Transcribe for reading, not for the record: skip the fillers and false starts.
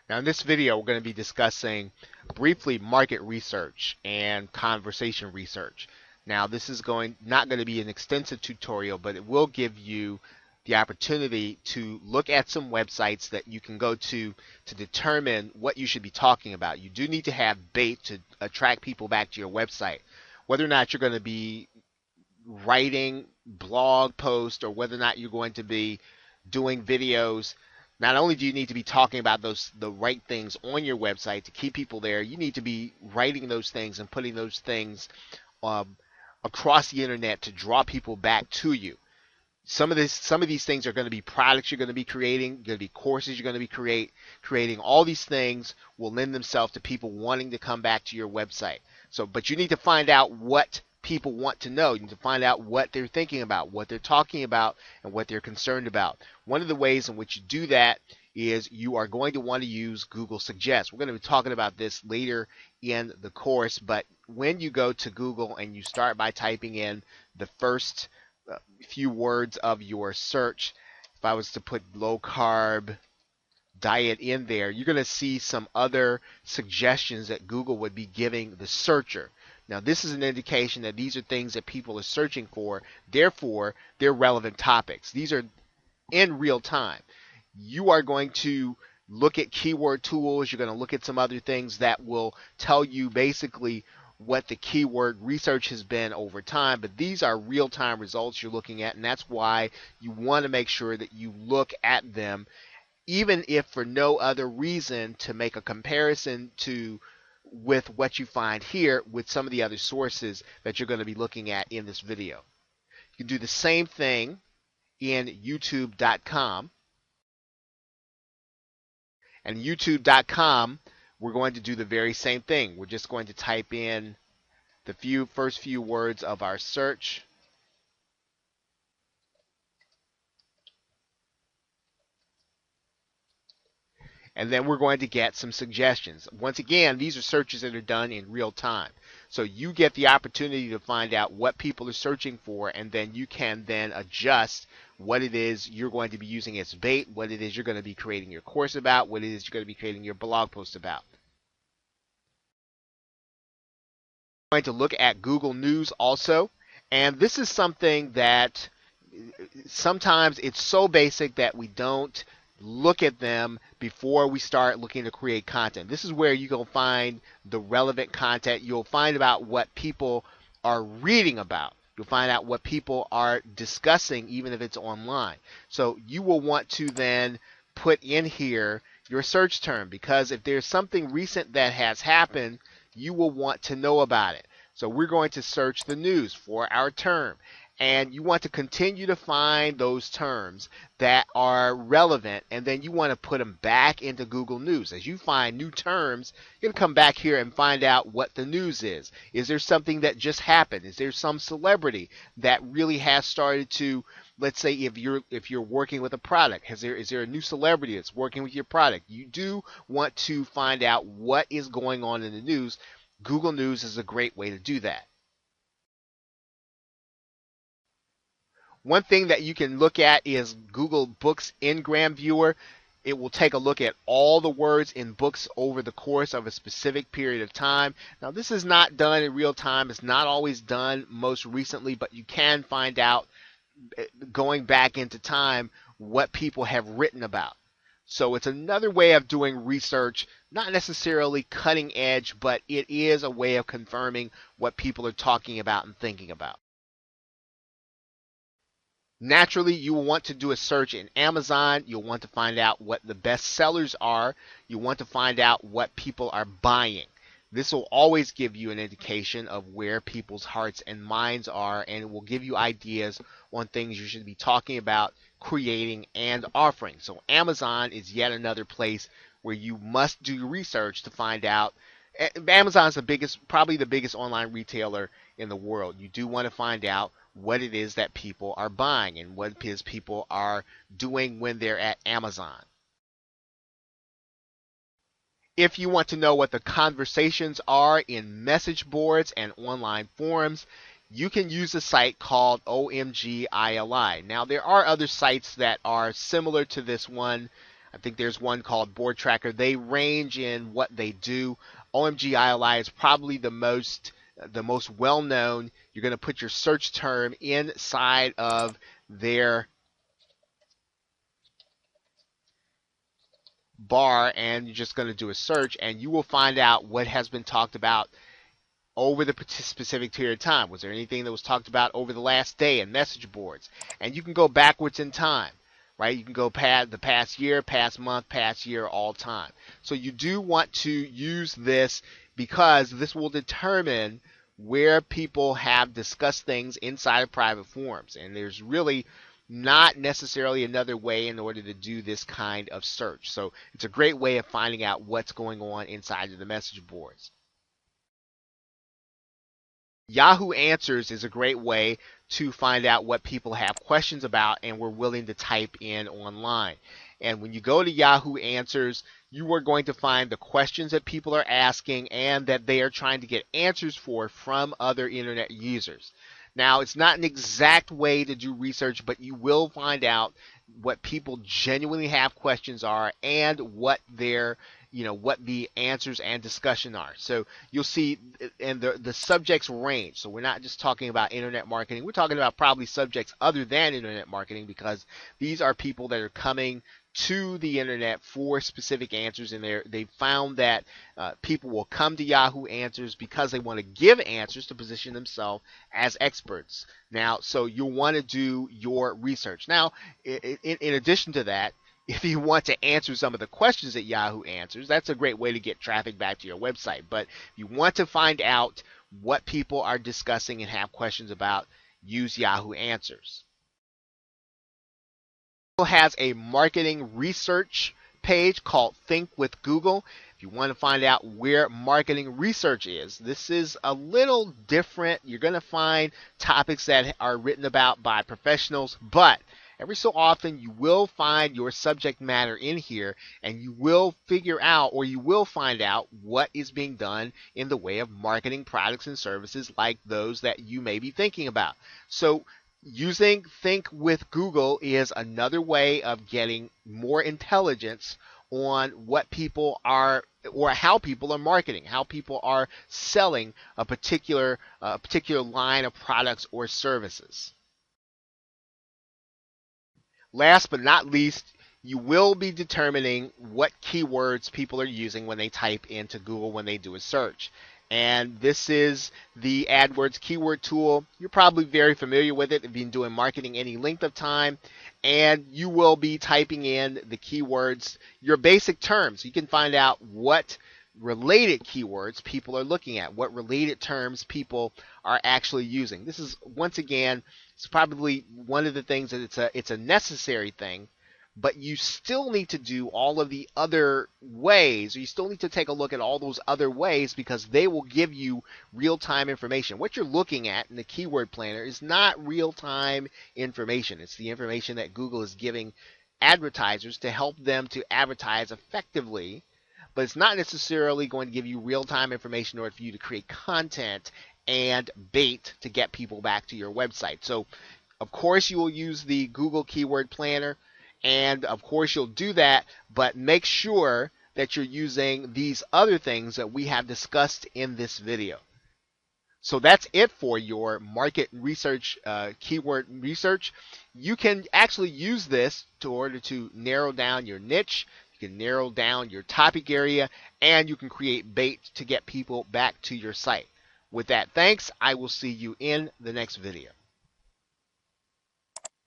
Now in this video, we're going to be discussing briefly market research and conversation research. Now this is not going to be an extensive tutorial, but it will give you the opportunity to look at some websites that you can go to determine what you should be talking about. You do need to have bait to attract people back to your website. Whether or not you're going to be writing blog posts or whether or not you're going to be doing videos, not only do you need to be talking about the right things on your website to keep people there, you need to be writing those things and putting those things um, across the internet to draw people back to you. Some of these things are going to be products you're going to be creating, going to be courses you're going to be creating. All these things will lend themselves to people wanting to come back to your website. So, but you need to find out what people want to know. You need to find out what they're thinking about, what they're talking about, and what they're concerned about. One of the ways in which you do that is you are going to want to use Google Suggest. We're going to be talking about this later in the course, but when you go to Google and you start by typing in the first few words of your search, if I was to put low carb diet in there, you're going to see some other suggestions that Google would be giving the searcher. Now, this is an indication that these are things that people are searching for, therefore, they're relevant topics. These are in real time. You are going to look at keyword tools, you're going to look at some other things that will tell you basically what the keyword research has been over time, but these are real-time results you're looking at, and that's why you want to make sure that you look at them, even if for no other reason to make a comparison with what you find here with some of the other sources that you're going to be looking at in this video. You can do the same thing in youtube.com. And youtube.com, we're going to do the very same thing. We're just going to type in the first few words of our search. And then we're going to get some suggestions. Once again, these are searches that are done in real time. So you get the opportunity to find out what people are searching for, and then you can then adjust what it is you're going to be using as bait, what it is you're going to be creating your course about, what it is you're going to be creating your blog post about. I'm going to look at Google News also, and this is something that sometimes it's so basic that we don't look at them before we start looking to create content. This is where you go find the relevant content. You'll find about what people are reading about. You'll find out what people are discussing, even if it's online. So you will want to then put in here your search term, because if there's something recent that has happened, you will want to know about it. So we're going to search the news for our term. And you want to continue to find those terms that are relevant, and then you want to put them back into Google News. As you find new terms, you're going to come back here and find out what the news is. Is there something that just happened? Is there some celebrity that really has started to, let's say if you're working with a product, is there a new celebrity that's working with your product? You do want to find out what is going on in the news. Google News is a great way to do that. One thing that you can look at is Google Books Ngram Viewer. It will take a look at all the words in books over the course of a specific period of time. Now, this is not done in real time. It's not always done most recently, but you can find out, going back into time, what people have written about. So it's another way of doing research, not necessarily cutting edge, but it is a way of confirming what people are talking about and thinking about. Naturally, you will want to do a search in Amazon. You'll want to find out what the best sellers are. You want to find out what people are buying. This will always give you an indication of where people's hearts and minds are, and it will give you ideas on things you should be talking about, creating, and offering. So Amazon is yet another place where you must do research to find out. Amazon is probably the biggest online retailer in the world. You do want to find out what it is that people are buying and what it is people are doing when they're at Amazon. If you want to know what the conversations are in message boards and online forums, you can use a site called OMG ILI. Now, there are other sites that are similar to this one. I think there's one called Board Tracker. They range in what they do. OMG ILI is probably the most well known. You're going to put your search term inside of their bar, and you're just going to do a search, and you will find out what has been talked about over the specific period of time. Was there anything that was talked about over the last day in message boards? And you can go backwards in time, right? You can go past the past year, past month, past year, all time. So you do want to use this because this will determine where people have discussed things inside of private forums. And there's really not necessarily another way in order to do this kind of search. So it's a great way of finding out what's going on inside of the message boards. Yahoo Answers is a great way to find out what people have questions about and we're willing to type in online. And when you go to Yahoo Answers, you are going to find the questions that people are asking and that they are trying to get answers for from other internet users. Now, it's not an exact way to do research, but you will find out what people genuinely have questions are and what their what the answers and discussion are. So you'll see, and the subjects range. So we're not just talking about internet marketing. We're talking about probably subjects other than internet marketing, because these are people that are coming to the internet for specific answers, and they've found that people will come to Yahoo Answers because they want to give answers to position themselves as experts. Now, so you'll want to do your research. Now, in addition to that, if you want to answer some of the questions that Yahoo answers, that's a great way to get traffic back to your website. But if you want to find out what people are discussing and have questions about, use Yahoo Answers. Google has a marketing research page called Think with Google. If you want to find out where marketing research is, this is a little different. You're going to find topics that are written about by professionals, but every so often you will find your subject matter in here, and you will figure out, or you will find out, what is being done in the way of marketing products and services like those that you may be thinking about. So using Think with Google is another way of getting more intelligence on what people are, or how people are marketing, how people are selling a particular line of products or services. Last but not least, you will be determining what keywords people are using when they type into Google when they do a search. And this is the AdWords keyword tool. You're probably very familiar with it if you've been doing marketing any length of time. And you will be typing in the keywords, your basic terms. You can find out what related keywords people are looking at, what related terms people are actually using. This is, once again, it's probably one of the things that it's a necessary thing, but you still need to do all of the other ways, or you still need to take a look at all those other ways, because they will give you real-time information. What you're looking at in the keyword planner is not real-time information. It's the information that Google is giving advertisers to help them to advertise effectively, but it's not necessarily going to give you real-time information in order for you to create content and bait to get people back to your website. So, of course, you will use the Google Keyword Planner, and of course you'll do that, but make sure that you're using these other things that we have discussed in this video. So that's it for your market research, keyword research. You can actually use this in order to narrow down your niche. You can narrow down your topic area, and you can create bait to get people back to your site. With that, thanks. I will see you in the next video.